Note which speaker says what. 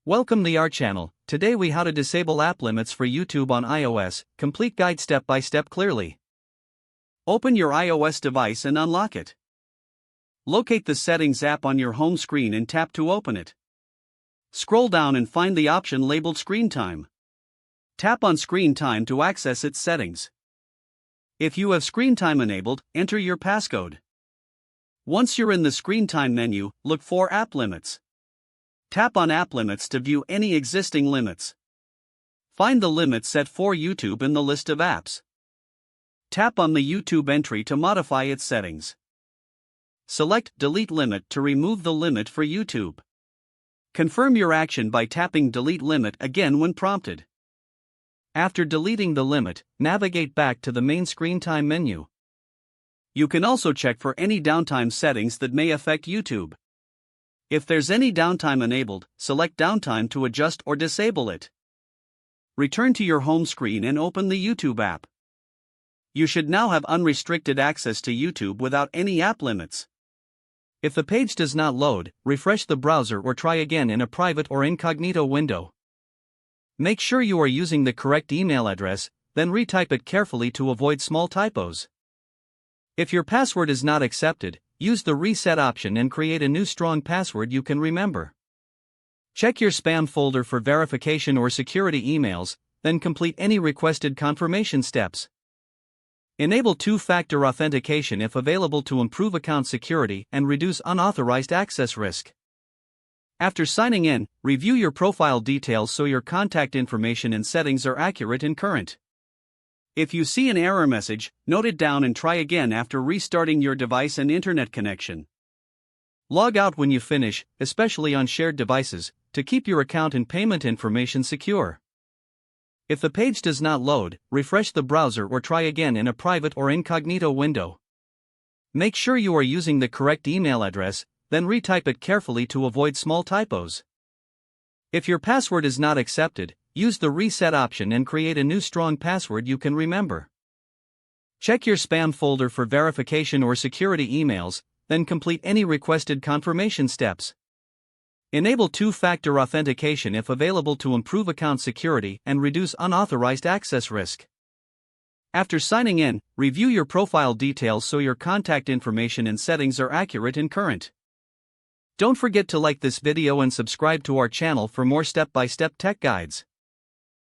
Speaker 1: Welcome to our channel. Today we how to disable app limits for YouTube on iOS, complete guide step by step clearly. Open your iOS device and unlock it. Locate the Settings app on your home screen and tap to open it. Scroll down and find the option labeled Screen Time. Tap on Screen Time to access its settings. If you have Screen Time enabled, enter your passcode. Once you're in the Screen Time menu, look for App Limits. Tap on App Limits to view any existing limits. Find the limit set for YouTube in the list of apps. Tap on the YouTube entry to modify its settings. Select Delete Limit to remove the limit for YouTube. Confirm your action by tapping Delete Limit again when prompted. After deleting the limit, navigate back to the main Screen Time menu. You can also check for any downtime settings that may affect YouTube. If there's any downtime enabled, select Downtime to adjust or disable it. Return to your home screen and open the YouTube app. You should now have unrestricted access to YouTube without any app limits. If the page does not load, refresh the browser or try again in a private or incognito window. Make sure you are using the correct email address, then retype it carefully to avoid small typos. If your password is not accepted, use the reset option and create a new strong password you can remember. Check your spam folder for verification or security emails, then complete any requested confirmation steps. Enable two-factor authentication if available to improve account security and reduce unauthorized access risk. After signing in, review your profile details so your contact information and settings are accurate and current. If you see an error message, note it down and try again after restarting your device and internet connection. Log out when you finish, especially on shared devices, to keep your account and payment information secure. If the page does not load, refresh the browser or try again in a private or incognito window. Make sure you are using the correct email address, then retype it carefully to avoid small typos. If your password is not accepted, use the reset option and create a new strong password you can remember. Check your spam folder for verification or security emails, then complete any requested confirmation steps. Enable two-factor authentication if available to improve account security and reduce unauthorized access risk. After signing in, review your profile details so your contact information and settings are accurate and current. Don't forget to like this video and subscribe to our channel for more step-by-step tech guides.